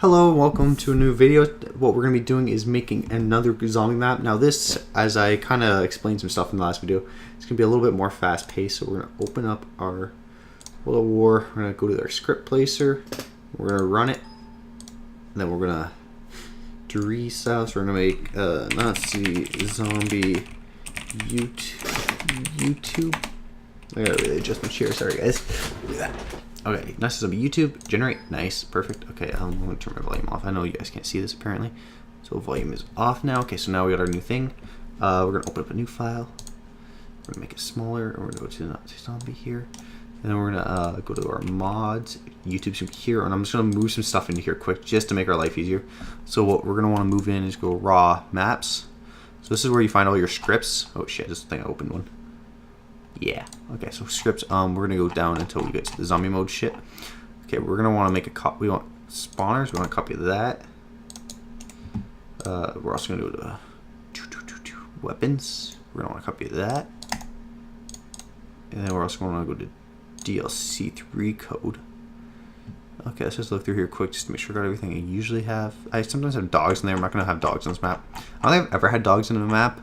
Hello and welcome to a new video. What we're going to be doing is making another zombie map. Now this, as I kind of explained some stuff in the last video, it's going to be a little bit more fast paced. So we're going to open up our World of War. We're going to go to our script placer. We're going to run it. And then we're going to restyle. So we're going to make Nazi zombie YouTube. I got to really adjust my chair. Sorry guys. Okay, nice zombie YouTube, generate, nice, perfect. Okay, I'm going to turn my volume off. I know you guys can't see this apparently. So volume is off now. Okay, so now we got our new thing. We're going to open up a new file. We're going to make it smaller. We're going to go to Nazi zombie here. And then we're going to go to our mods, YouTube's here. And I'm just going to move some stuff into here quick just to make our life easier. So what we're going to want to move in is go raw maps. So this is where you find all your scripts. Oh shit, this thing I opened one. Yeah. Okay, so scripts, we're gonna go down until we get to the zombie mode shit. Okay, we're gonna want to make a copy. We want spawners. We want to copy that. We're also gonna go to weapons. We're gonna want to copy that, and then we're also gonna go to DLC3 code. Okay, let's just look through here quick just to make sure I got everything I usually have. I sometimes have dogs in there. I'm not gonna have dogs on this map. I don't think I've ever had dogs in a map.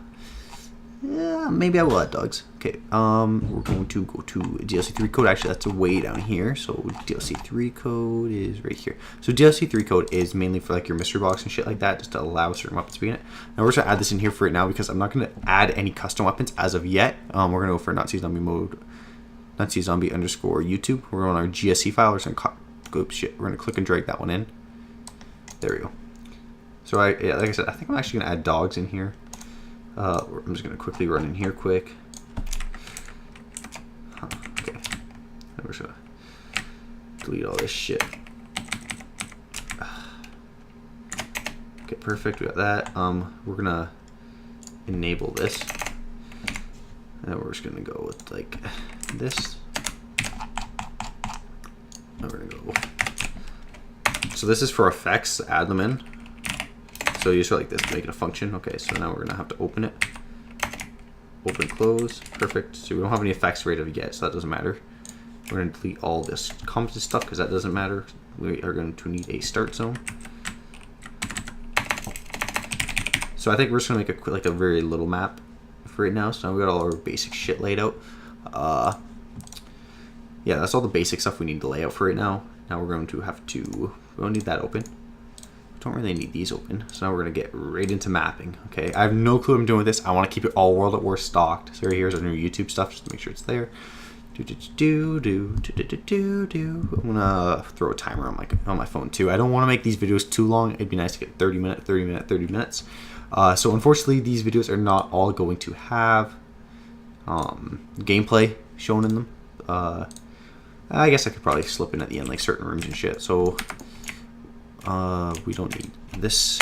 Yeah, maybe I will add dogs. Okay, we're going to go to DLC3 code. Actually, that's way down here. So DLC3 code is right here. So DLC3 code is mainly for like your mystery box and shit like that, just to allow certain weapons to be in it. Now we're just gonna add this in here for right now because I'm not gonna add any custom weapons as of yet. We're gonna go for Nazi zombie mode, Nazi zombie underscore YouTube. We're on our GSC file. We're just gonna we're gonna click and drag that one in. There we go. So yeah, like I said, I think I'm actually gonna add dogs in here. I'm just going to quickly run in here quick. Okay. And we're just going to delete all this shit. Okay, perfect. We got that. We're going to enable this. And we're just going to go with like this. And we're going to go. So this is for effects. Add them in. So you just like this, make it a function. Okay, so now we're gonna have to open it. Open, close, perfect. So we don't have any effects right yet, so that doesn't matter. We're gonna delete all this commented stuff because that doesn't matter. We are going to need a start zone. So I think we're just gonna make a very little map for right now. So now we got all our basic shit laid out. Yeah, that's all the basic stuff we need to lay out for right now. Now we're going to have to. We don't need that open. Don't really need these open. So now we're gonna get right into mapping. Okay, I have no clue what I'm doing with this. I want to keep it all World at War stocked. So here's our new YouTube stuff just to make sure it's there. I'm gonna throw a timer on my phone too. I don't want to make these videos too long. It'd be nice to get 30 minutes. So unfortunately, these videos are not all going to have gameplay shown in them. I guess I could probably slip in at the end like certain rooms and shit. So. We don't need this.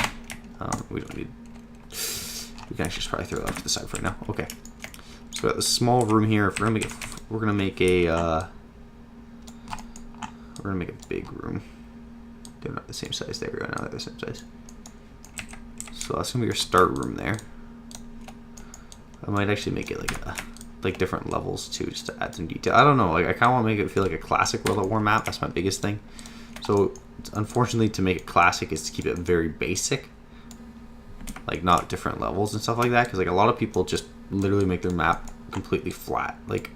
We don't need. We can actually just probably throw that to the side for right now. Okay. So we got this small room here. If we're gonna make a big room. They're not the same size. There we go. Now they're the same size. So that's gonna be your start room there. I might actually make it like different levels too, just to add some detail. I don't know. Like I kind of want to make it feel like a classic World at War map. That's my biggest thing. So unfortunately, to make it classic is to keep it very basic, like not different levels and stuff like that. Because like a lot of people just literally make their map completely flat, like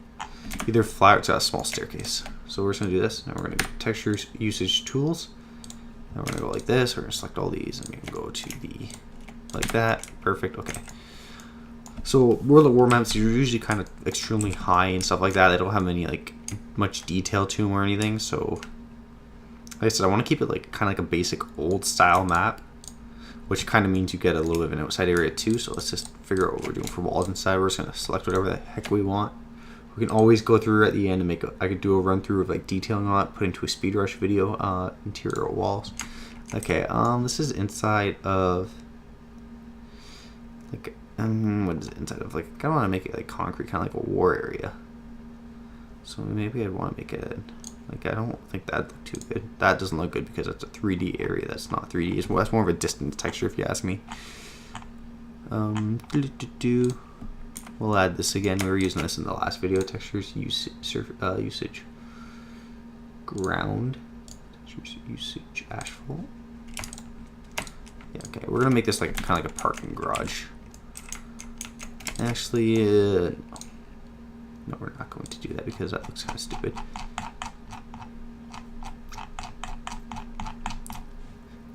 either flat or it's got a small staircase. So we're just gonna do this. Now we're gonna go to textures, usage, tools. Now we're gonna go like this. We're gonna select all these and we can go to the like that. Perfect. Okay. So World at War maps are usually kind of extremely high and stuff like that. They don't have any like much detail to them or anything. So. Like I said, I want to keep it like kind of like a basic old style map, which kind of means you get a little bit of an outside area too. So let's just figure out what we're doing for walls inside. We're just gonna select whatever the heck we want. We can always go through at the end and make I could do a run through of like detailing all that, put into a speed rush video, interior walls. Okay, this is inside of like what is it inside of? Like I kind of want to make it like concrete, kind of like a war area. So maybe I'd want to make it. Like I don't think that'd look too good. That doesn't look good because it's a 3D area. That's not 3D. That's more of a distance texture if you ask me. We'll add this again. We were using this in the last video. Textures usage ground. Textures usage asphalt. Yeah, okay. We're gonna make this like kind of like a parking garage. Actually, no, we're not going to do that because that looks kind of stupid.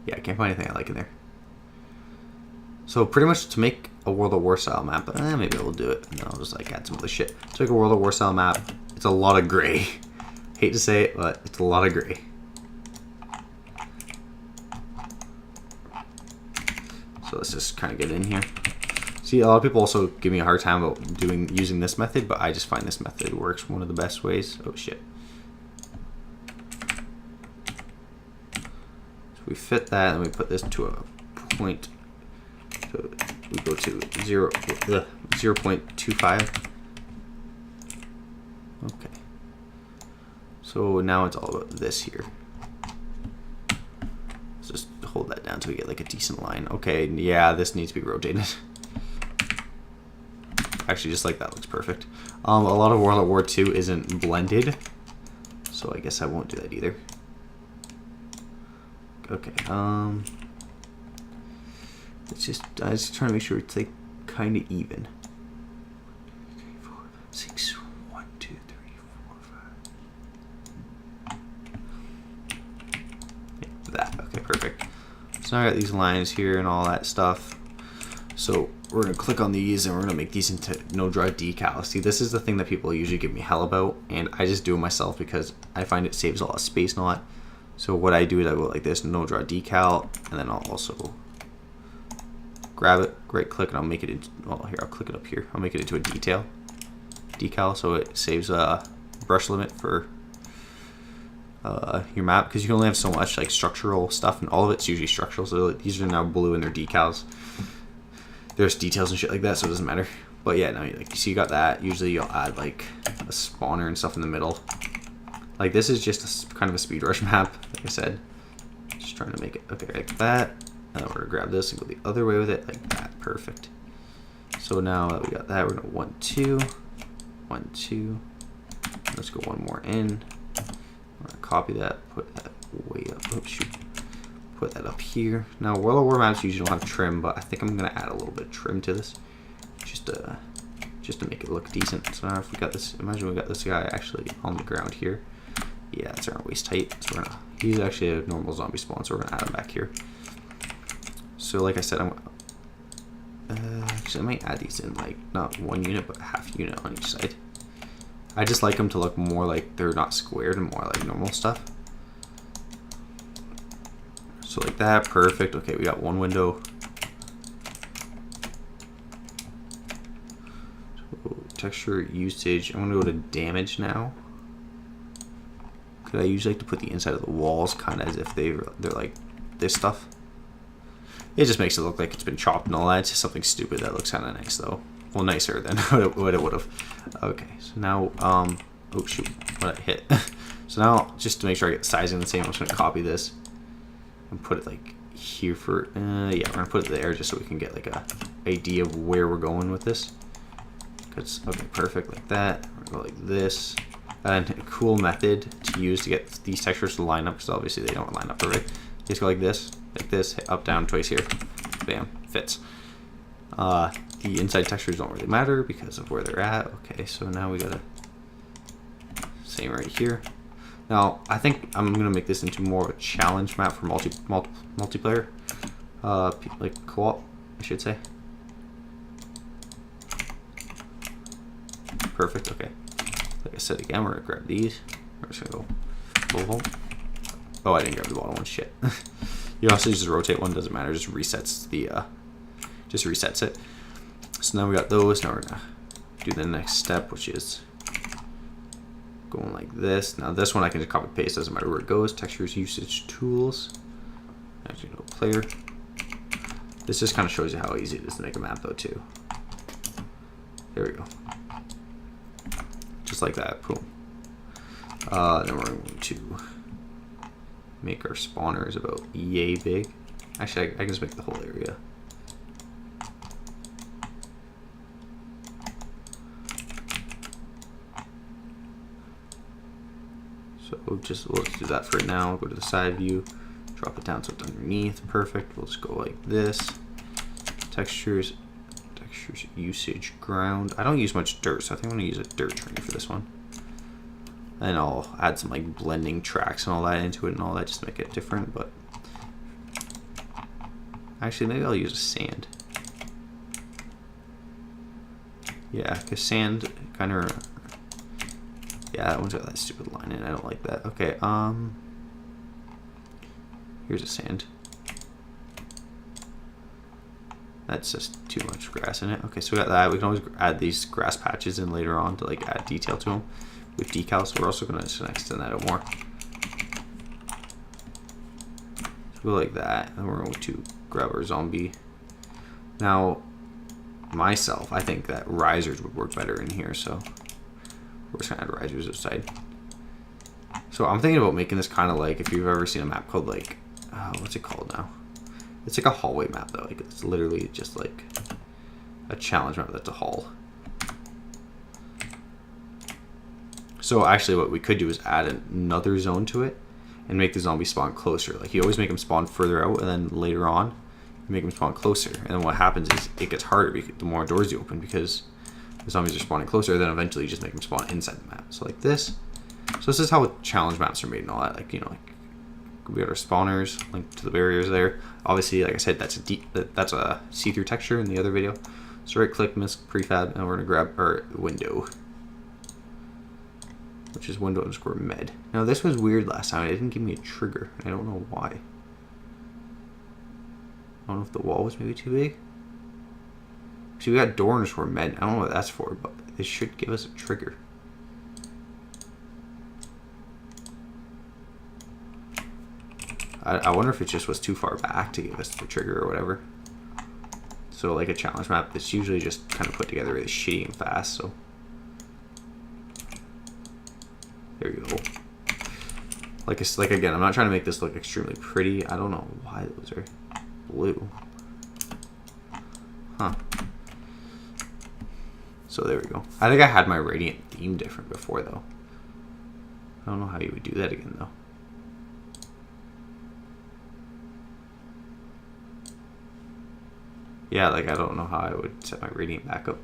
Yeah, I can't find anything I like in there. So pretty much to make a World of War style map, maybe we'll do it. And then I'll just like add some other shit. To make a World of War style map, it's a lot of gray. Hate to say it, but it's a lot of gray. So let's just kind of get in here. See, a lot of people also give me a hard time about using this method, but I just find this method works one of the best ways. Oh shit. So we fit that and we put this to a point. So we go to 0.25. Okay. So now it's all about this here. Let's just hold that down until we get like a decent line. Okay, yeah, this needs to be rotated. Actually, just like that looks perfect. A lot of World War II isn't blended, so I guess I won't do that either. Okay, it's just I was trying to make sure it's like kind of even. 3, 4, 6, 1, 2, 3, 4, 5. Yeah, that. Okay, perfect. So now I got these lines here and all that stuff. So we're gonna click on these and we're gonna make these into no draw decals. See, this is the thing that people usually give me hell about, and I just do it myself because I find it saves a lot of space and all that. So what I do is I go like this, no draw decal, and then I'll also grab it, right click, and I'll make it into, well, here, I'll click it up here. I'll make it into a decal, so it saves a brush limit for your map, because you can only have so much like structural stuff, and all of it's usually structural. So these are now blue and they're decals. There's details and shit like that, so it doesn't matter. But yeah, now like, so you got that. Usually you'll add like a spawner and stuff in the middle. Like this is just kind of a speed rush map, like I said. Just trying to make it okay like that. And then we're gonna grab this and go the other way with it, like that. Perfect. So now that we got that, we're gonna 1, 2, 1, 2. Let's go one more in. I'm gonna copy that, put that way up. Oh shoot. Put that up here. Now World of War maps usually don't have trim, but I think I'm gonna add a little bit of trim to this, just to make it look decent. So now if we got this, imagine we got this guy actually on the ground here. Yeah, it's around waist height. So he's actually a normal zombie spawn, so we're gonna add him back here. So like I said, actually I might add these in like not one unit, but half unit on each side. I just like them to look more like they're not squared and more like normal stuff. So like that, perfect. Okay, we got one window. So texture usage, I'm gonna go to damage now. Cause I usually like to put the inside of the walls kind of as if they're like this stuff. It just makes it look like it's been chopped and all that. It's just something stupid that looks kind of nice though. Well, nicer than what it would have. Okay, so now, oh shoot, what I hit. So now, just to make sure I get the sizing the same, I'm just gonna copy this and put it like here for, yeah, we're gonna put it there just so we can get like a idea of where we're going with this. Cause, okay, perfect, like that. We're gonna go like this. And a cool method to use to get these textures to line up, because obviously they don't line up perfect. You just go like this, hit up, down, twice here. Bam, fits. The inside textures don't really matter because of where they're at. Okay, so now we gotta, same right here. Now, I think I'm gonna make this into more of a challenge map for multiplayer, like co-op, I should say. Perfect. Okay. Like I said again, we're gonna grab these. We're just gonna go boom. Oh, I didn't grab the bottom one. Shit. You also just rotate one. Doesn't matter. Just resets the. Just resets it. So now we got those. Now we're gonna do the next step, which is going like this. Now this one I can just copy paste, doesn't matter where it goes. Textures, usage, tools. Actually, no player. This just kind of shows you how easy it is to make a map though too. There we go. Just like that, boom. Then we're going to make our spawners about yay big. Actually, I can just make the whole area. So just let's do that for now. Go to the side view, Drop it down so it's underneath. Perfect. We'll just go like this. Textures usage ground. I don't use much dirt, so I think I'm gonna use a dirt tree for this one. And I'll add some like blending tracks and all that into it and all that just to make it different. But actually, maybe I'll use a sand. Yeah, because sand kind of. Yeah, that one's got that stupid line in it. I don't like that. Okay, here's a sand. That's just too much grass in it. Okay, so we got that. We can always add these grass patches in later on to like add detail to them with decals. So we're also going to extend that out more. So go like that, and we're going to grab our zombie. Now, myself, I think that risers would work better in here, so we're just going to add risers outside. So I'm thinking about making this kind of like, if you've ever seen a map called like, what's it called now? It's like a hallway map though. Like it's literally just like a challenge map that's a hall. So actually what we could do is add another zone to it and make the zombie spawn closer. Like you always make them spawn further out, and then later on you make them spawn closer. And then what happens is it gets harder because the more doors you open, because the zombies are spawning closer. Then eventually you just make them spawn inside the map. So like this. So this is how challenge maps are made and all that. Like, you know, like we got our spawners linked to the barriers there. Obviously, like I said, that's a see-through texture in the other video. So right click, misc prefab, and we're gonna grab our window, which is window underscore med. Now this was weird last time. It didn't give me a trigger. I don't know why. I don't know if the wall was maybe too big. See, we got door underscore med. I don't know what that's for, but it should give us a trigger. I wonder if it just was too far back to give us the trigger or whatever. So like a challenge map, it's usually just kind of put together really shitty and fast. So there you go. Like it's like, again, I'm not trying to make this look extremely pretty. I don't know why those are blue. Huh. So there we go. I think I had my radiant theme different before though. I don't know how you would do that again though. Yeah, like I don't know how I would set my radiant back up.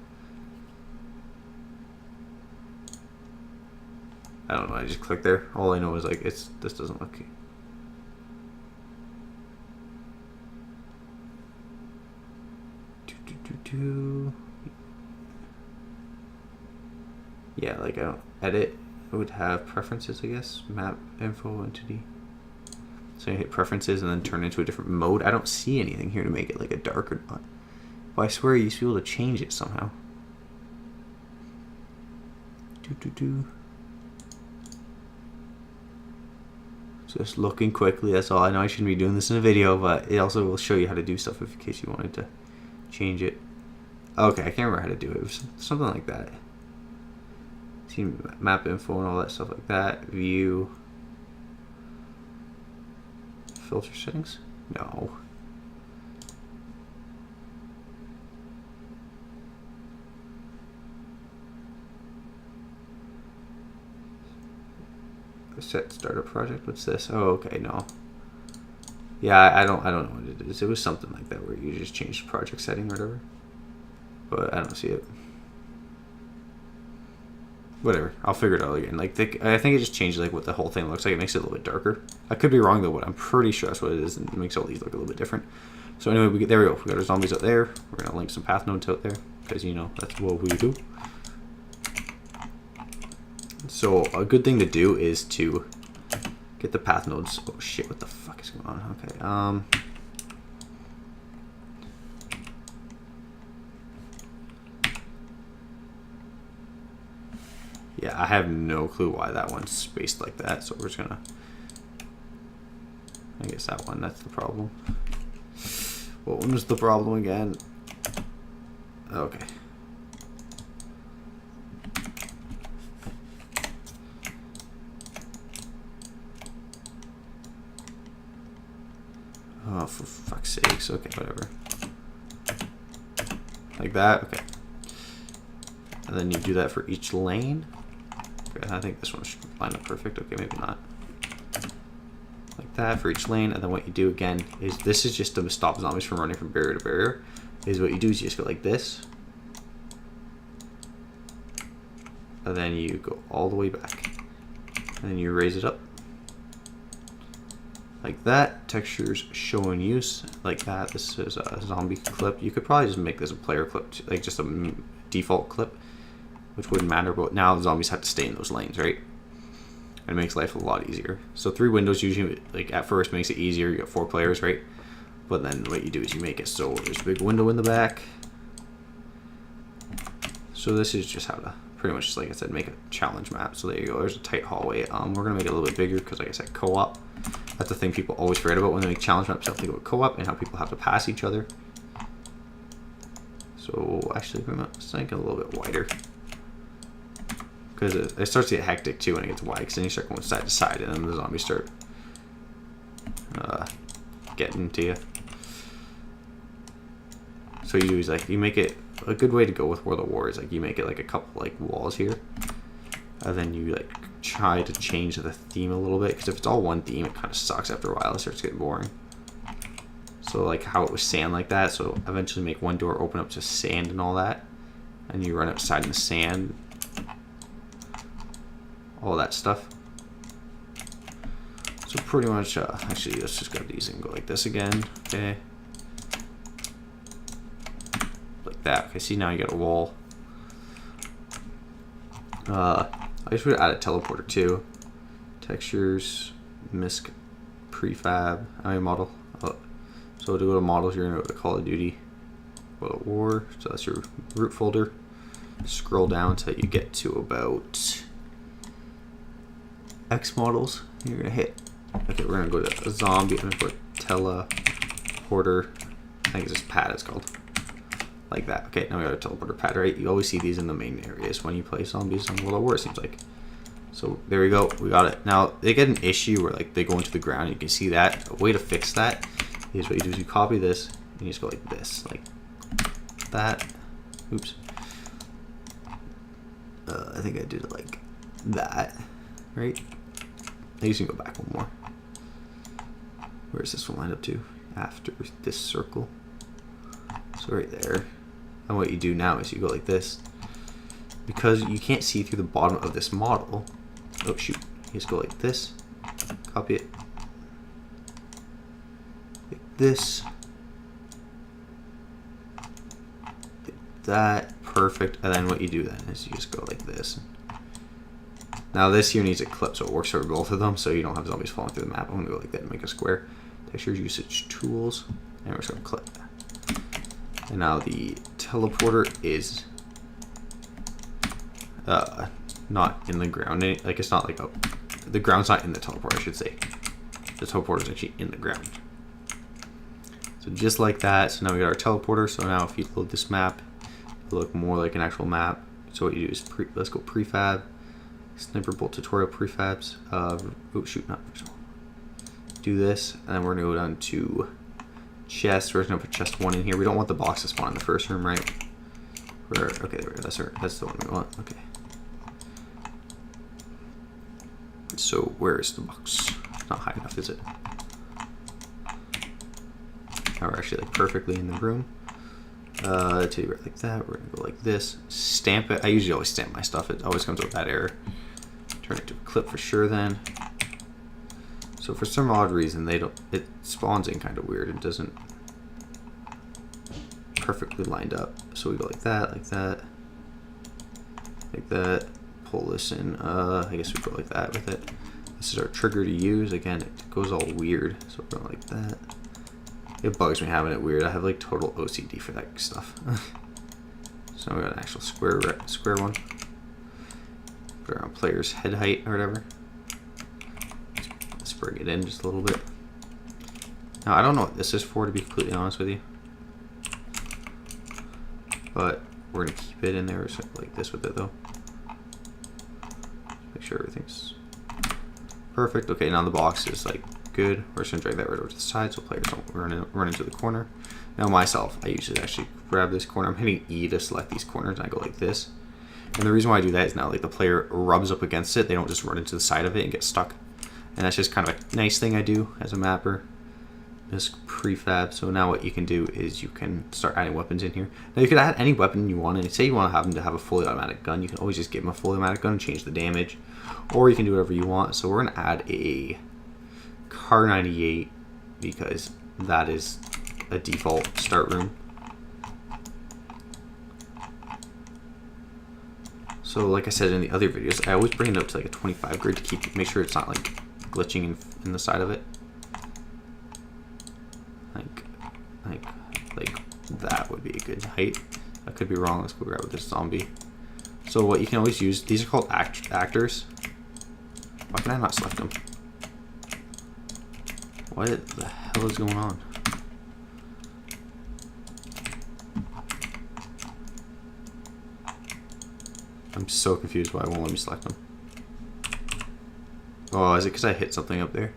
I don't know, I just clicked there. All I know is like this doesn't look. Yeah, like I don't edit. It would have preferences, I guess. Map info entity. So you hit preferences and then turn into a different mode. I don't see anything here to make it like a dark or not. But I swear you used to be able to change it somehow. Just looking quickly, that's all. I know I shouldn't be doing this in a video, but it also will show you how to do stuff in case you wanted to change it. Okay, I can't remember how to do it. It was something like that. See map info and all that stuff like that. View. Filter settings? No. Set startup project. What's this? Oh, okay, no. Yeah, I don't know what it is. It was something like that where you just change the project setting or whatever. But I don't see it. Whatever, I'll figure it out again. Like I think it just changes like what the whole thing looks like. It makes it a little bit darker. I could be wrong though, but I'm pretty sure that's what it is, and it makes all these look a little bit different. So anyway, there we go. We got our zombies out there. We're gonna link some path nodes out there because you know that's what we do. So a good thing to do is to get the path nodes. Oh shit! What the fuck is going on? Okay. Yeah, I have no clue why that one's spaced like that, so we're just gonna, I guess that one, that's the problem. What one was the problem again? Okay. Oh, for fuck's sakes. Okay, whatever. Like that? Okay. And then you do that for each lane. Okay, I think this one should line up perfect. Okay, maybe not. Like like that for each lane. And then what you do again is, this is just to stop zombies from running from barrier to barrier, is what you do is you just go like this. And then you go all the way back. And then you raise it up. Like that. Textures show in use. Like that. This is a zombie clip. You could probably just make this a player clip, like just a default clip, which wouldn't matter, but now the zombies have to stay in those lanes, right? And it makes life a lot easier. So 3 windows usually, like at first, makes it easier. You got 4 players, right? But then what you do is you make it so there's a big window in the back. So this is just how to pretty much, like I said, make a challenge map. So there you go. There's a tight hallway. We're gonna make it a little bit bigger because, like I said, co-op. That's the thing people always forget about when they make challenge maps. They'll think about co-op and how people have to pass each other. So actually, let's make it a little bit wider, because it starts to get hectic too when it gets wide. Because then you start going side to side, and then the zombies start getting to you. So you do is like you make it a good way to go with World of War is like you make it like a couple like walls here, and then you like try to change the theme a little bit, because if it's all one theme, it kind of sucks after a while. It starts getting boring. So like how it was sand like that, so eventually make one door open up to sand and all that, and you run outside in the sand, all that stuff. So pretty much, actually let's just grab these and go like this again, okay. Like that, okay, see now you got a wall. I just would add a teleporter too. Textures, misc, prefab, model. So to go to models, you're gonna go to Call of Duty, World of War. So that's your root folder. Scroll down until you get to about X models. You're gonna hit. Okay, we're gonna go to a zombie. I'm gonna put teleporter. I think it's just pad. It's called. Like that. Okay, now we got a teleporter pad, right? You always see these in the main areas when you play zombies on World of War, it seems like. So there we go. We got it. Now they get an issue where like they go into the ground. You can see that. A way to fix that is what you do is you copy this and you just go like this, like that. Oops. I think I did it like that, right? I guess you can go back one more. Where is this one lined up to? After this circle. So right there. And what you do now is you go like this. Because you can't see through the bottom of this model. Oh shoot. You just go like this. Copy it. Like this. Like that. Perfect. And then what you do then is you just go like this. Now this here needs a clip, so it works for both of them, so you don't have zombies falling through the map. I'm gonna go like that and make a square. Textures, usage, tools, and we're just gonna clip that. And now the teleporter is not in the ground. Like it's not like the ground's not in the teleporter, I should say. The teleporter is actually in the ground. So just like that. So now we got our teleporter. So now if you load this map, it'll look more like an actual map. So what you do is let's go prefab. Sniper bolt tutorial prefabs. Oh shoot, not visual. Do this, and then we're gonna go down to chest. We're just gonna put chest 1 in here. We don't want the box to spawn in the first room, right? Okay, there we go. That's the one we want. Okay. So where is the box? It's not high enough, is it? Now we're actually like perfectly in the room. To right like that. We're gonna go like this. Stamp it. I usually always stamp my stuff. It always comes with that error. Turn it to a clip for sure then. So for some odd reason it spawns in kind of weird. It doesn't perfectly lined up. So we go like that, like that, like that. Pull this in. I guess we go like that with it. This is our trigger to use. Again, it goes all weird. So we're going like that. It bugs me having it weird. I have like total OCD for that stuff. So now we got an actual square one. Put it on player's head height or whatever. Let's bring it in just a little bit. Now I don't know what this is for, to be completely honest with you. But we're gonna keep it in there like this with it though. Make sure everything's perfect. Okay, now the box is like good. We're just gonna drag that right over to the side so players don't run into the corner. Now myself, I usually actually grab this corner. I'm hitting E to select these corners, and I go like this. And the reason why I do that is now like the player rubs up against it. They don't just run into the side of it and get stuck. And that's just kind of a nice thing I do as a mapper. Misc prefab. So now what you can do is you can start adding weapons in here. Now you can add any weapon you want. And say you want to have them to have a fully automatic gun, you can always just give them a fully automatic gun and change the damage. Or you can do whatever you want. So we're going to add a Kar 98 because that is a default start room. So like I said in the other videos, I always bring it up to like a 25 grid to make sure it's not like glitching in the side of it. Like that would be a good height. I could be wrong. Let's go grab this zombie. So what you can always use, these are called actors. Why can I not select them? What the hell is going on? I'm so confused why it won't let me select them. Oh, is it because I hit something up there?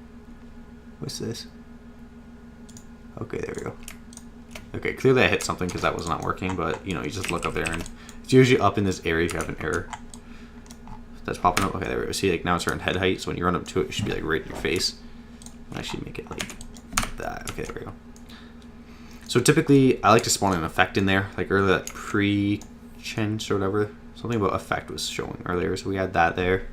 What's this? Okay, there we go. Okay, clearly I hit something because that was not working, but you know, you just look up there and it's usually up in this area if you have an error. That's popping up. Okay, there we go. See, like now it's around head height, so when you run up to it, it should be like right in your face. I should make it like that. Okay, there we go. So typically, I like to spawn an effect in there, like earlier that pre-change or whatever. Something about effect was showing earlier, so we had that there.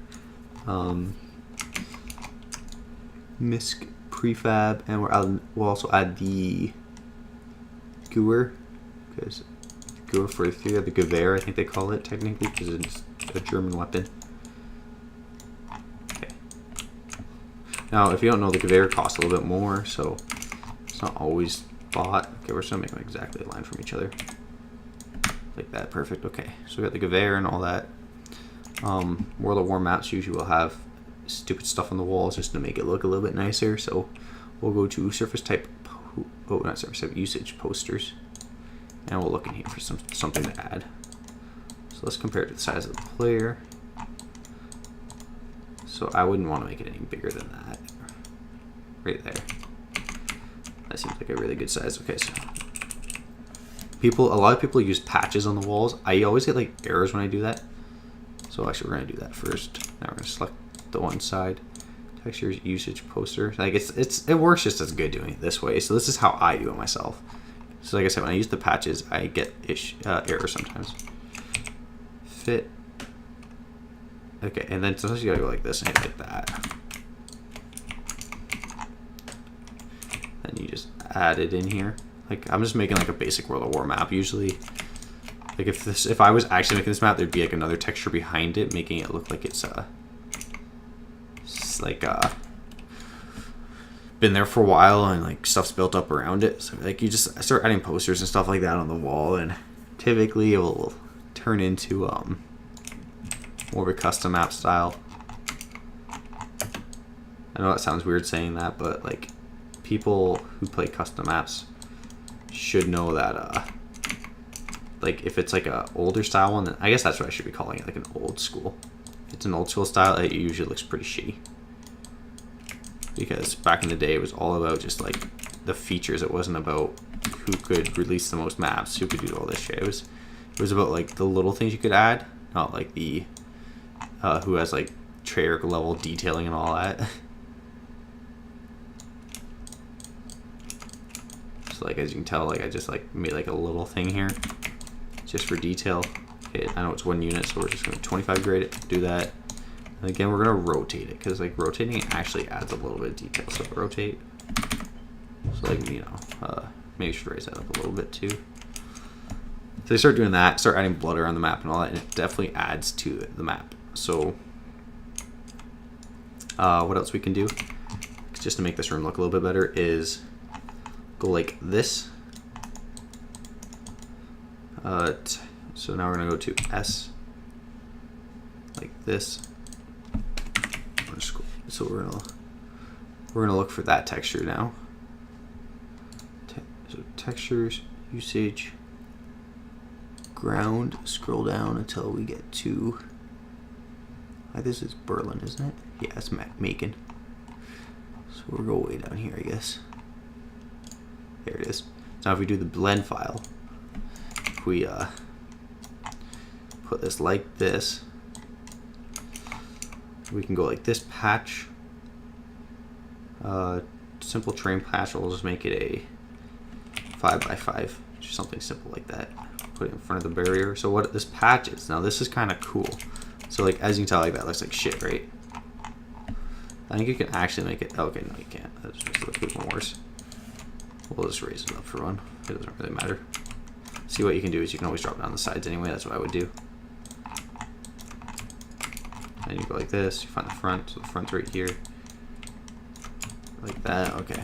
Misc prefab, and we'll also add the Gewehr, because Gewehr 43, or the Gewehr, I think they call it technically, because it's a German weapon. Okay. Now, if you don't know, the Gewehr costs a little bit more, so it's not always bought. Okay, we're just gonna make them exactly aligned from each other, like that. Perfect. Okay, so we got the Gewehr and all that. World of War maps usually will have stupid stuff on the walls just to make it look a little bit nicer. So we'll go to surface type, not surface type, usage posters, and we'll look in here for something to add. So let's compare it to the size of the player. So I wouldn't want to make it any bigger than that. Right there. That seems like a really good size. Okay, so a lot of people use patches on the walls. I always get like errors when I do that. So actually we're gonna do that first. Now we're gonna select the one side. Textures, usage, poster. Like it works just as good doing it this way. So this is how I do it myself. So like I said, when I use the patches, I get errors sometimes. Fit. Okay, and then sometimes you gotta go like this and hit like that. Then you just add it in here. Like I'm just making like a basic World of War map usually. Like if I was actually making this map, there'd be like another texture behind it, making it look like it's like been there for a while and like stuff's built up around it. So like you just start adding posters and stuff like that on the wall, and typically it will turn into more of a custom map style. I know that sounds weird saying that, but like people who play custom maps should know that like if it's like a older style one, then I guess that's what I should be calling it, like an old school. If it's an old school style, it usually looks pretty shitty. Because back in the day, it was all about just like the features. It wasn't about who could release the most maps, who could do all this shit. It was about like the little things you could add, not like the who has like Treyarch level detailing and all that. So like as you can tell, like I just like made like a little thing here, just for detail. Okay, I know it's 1 unit, so we're just going to 25 grade it, do that. And again, we're going to rotate it, because like rotating it actually adds a little bit of detail. So rotate. So like, you know, maybe you should raise that up a little bit too. So you start doing that, start adding blooder on the map and all that, and it definitely adds to the map. So what else we can do, just to make this room look a little bit better, is go like this. So now we're gonna go to S, like this. So we're gonna look for that texture now. So textures, usage, ground. Scroll down until we get to. This is Berlin, isn't it? Yeah, it's Macon. So we'll go way down here, I guess. There it is. Now if we do the blend file, if we put this like this, we can go like this patch, Simple terrain patch, we'll just make it a 5x5, just something simple like that. Put it in front of the barrier. So what this patch is, now this is kind of cool. So like, as you can tell, like that looks like shit, right? I think you can actually make it, okay, no you can't. That's just a little bit worse. We'll just raise it up for one. It doesn't really matter. See, what you can do is you can always drop it down the sides anyway, that's what I would do. And you go like this, you find the front, so the front's right here. Like that, okay.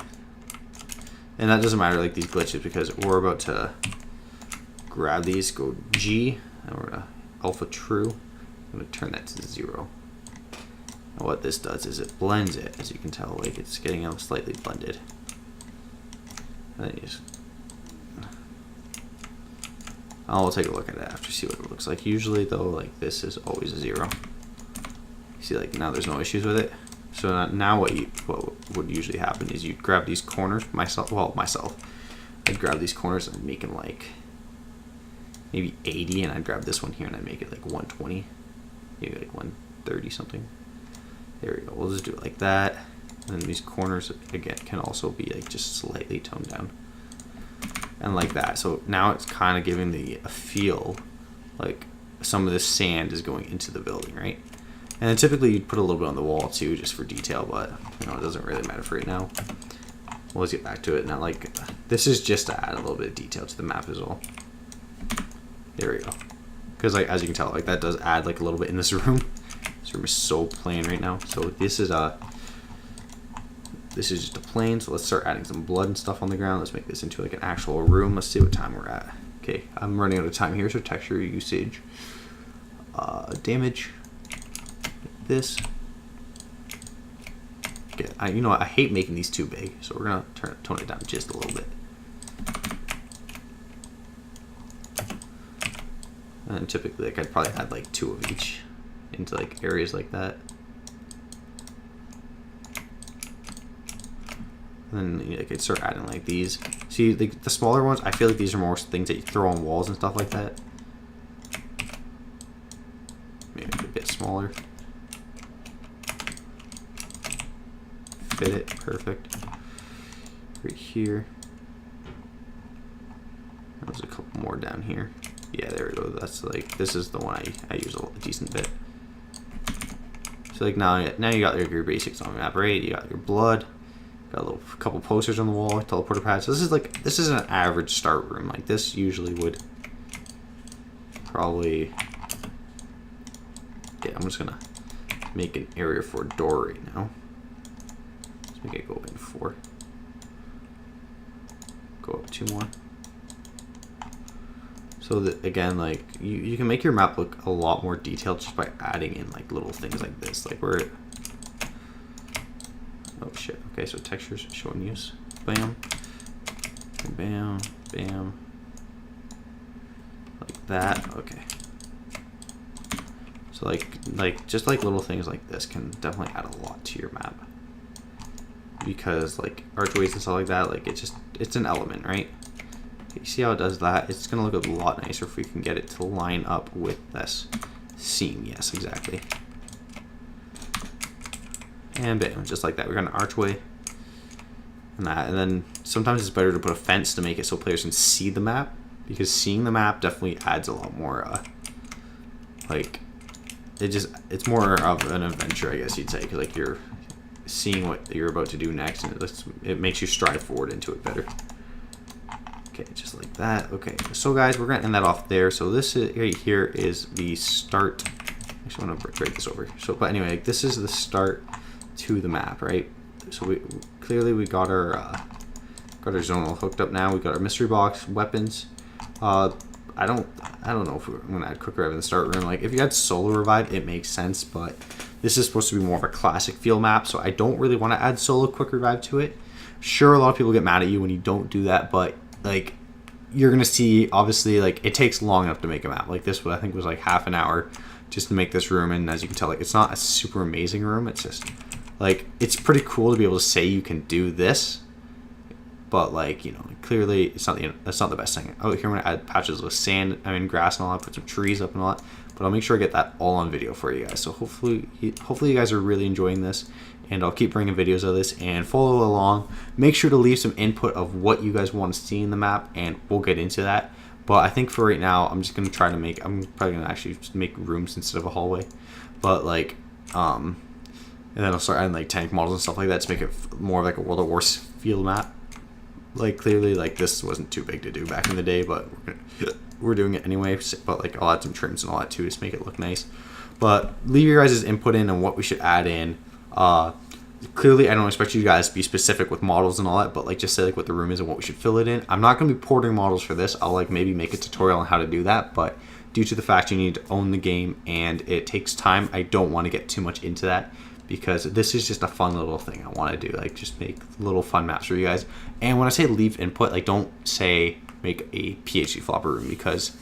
And that doesn't matter, like these glitches, because we're about to grab these, go G, and we're gonna alpha true. I'm gonna turn that to 0. And what this does is it blends it, as you can tell, like it's getting slightly blended. And then you just, I'll take a look at it after, see what it looks like. Usually though, like this is always a 0. You see, like now there's no issues with it. So now what would usually happen is you'd grab these corners, I'd grab these corners and make them like maybe 80, and I'd grab this one here and I'd make it like 120, maybe like 130 something. There we go, we'll just do it like that. And then these corners, again, can also be like just slightly toned down. And like that, so now it's kind of giving a feel like some of the sand is going into the building, right? And then typically you'd put a little bit on the wall too, just for detail, but you know, it doesn't really matter for right now. We'll just get back to it. Now, like, this is just to add a little bit of detail to the map as well. There we go. Because like, as you can tell, like that does add like a little bit in this room. This room is so plain right now. So this is just a plane. So let's start adding some blood and stuff on the ground. Let's make this into like an actual room. Let's see what time we're at. Okay, I'm running out of time here. So texture usage, damage. This. Okay, you know what? I hate making these too big, so we're gonna tone it down just a little bit. And typically, like I'd probably add like 2 of each into like areas like that. And then I could start adding like these. See, the smaller ones, I feel like these are more things that you throw on walls and stuff like that. Maybe a bit smaller. Fit it, perfect. Right here. There's a couple more down here. Yeah, there we go. That's like, this is the one I use a decent bit. So like now you got your basics on the map, right? You got your blood, got a couple posters on the wall, teleporter pads. So this is an average start room. Like this usually would probably, yeah, I'm just gonna make an area for a door right now. Let's make it go in 4. Go up 2 more. So that, again, like you can make your map look a lot more detailed just by adding in like little things like this, like where it, oh shit, okay, so textures show and use, bam, bam, bam, like that, okay. So like just like little things like this can definitely add a lot to your map, because like archways and stuff like that, like it's an element, right? You see how it does that? It's gonna look a lot nicer if we can get it to line up with this seam. Yes, exactly. And bam, just like that. We're gonna archway and that, and then sometimes it's better to put a fence to make it so players can see the map, because seeing the map definitely adds a lot more. Like it's more of an adventure, I guess you'd say, because like you're seeing what you're about to do next, and it makes you strive forward into it better. Okay, just like that. Okay, so guys, we're gonna end that off there. So this is right here is the start. I just want to break this over. So, but anyway, like, this is the start to the map, right? So we clearly got our zonal hooked up now. We got our mystery box, weapons. I don't know if I'm gonna add quick revive in the start room. Like if you had solar revive, it makes sense, but this is supposed to be more of a classic feel map, so I don't really want to add solo quick revive to it. Sure, a lot of people get mad at you when you don't do that, but like you're gonna see, obviously, like it takes long enough to make a map. Like this one I think was like half an hour just to make this room, and as you can tell, like it's not a super amazing room. It's just like it's pretty cool to be able to say you can do this, but like, you know, clearly it's not that's not the best thing. Oh, here I'm gonna add patches with sand, grass and all that, put some trees up and all that, but I'll make sure I get that all on video for you guys. So hopefully you guys are really enjoying this, and I'll keep bringing videos of this and follow along. Make sure to leave some input of what you guys want to see in the map, and we'll get into that. But I think for right now, I'm just gonna try to make. I'm probably gonna actually just make rooms instead of a hallway, but like, and then I'll start adding like tank models and stuff like that to make it more of like a World of Wars feel map. Like clearly, like this wasn't too big to do back in the day, but we're doing it anyway. But like I'll add some trims and all that too to make it look nice. But leave your guys' input in on what we should add in. Clearly, I don't expect you guys to be specific with models and all that, but like just say like what the room is and what we should fill it in. I'm not going to be porting models for this. I'll like maybe make a tutorial on how to do that, but due to the fact you need to own the game and it takes time, I don't want to get too much into that because this is just a fun little thing I want to do. Like just make little fun maps for you guys. And when I say leave input, like don't say make a PhD flopper room because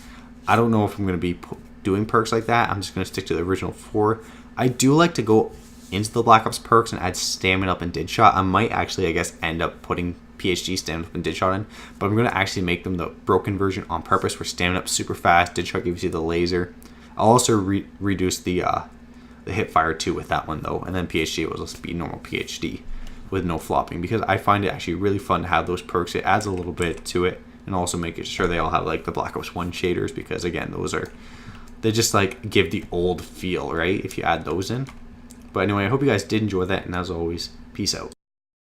I don't know if I'm going to be doing perks like that. I'm just going to stick to the original 4. I do like to go into the Black Ops perks and add stamina up and dead shot. I might actually, I guess, end up putting PhD stamina up and dead shot in, but I'm going to actually make them the broken version on purpose where stamina up super fast, dead shot gives you the laser. I'll also reduce the hip fire too with that one though, and then PhD will just be normal PhD with no flopping because I find it actually really fun to have those perks. It adds a little bit to it, and also making sure they all have like the Black Ops 1 shaders because again, they just like give the old feel, right? If you add those in. But anyway, I hope you guys did enjoy that, and as always, peace out.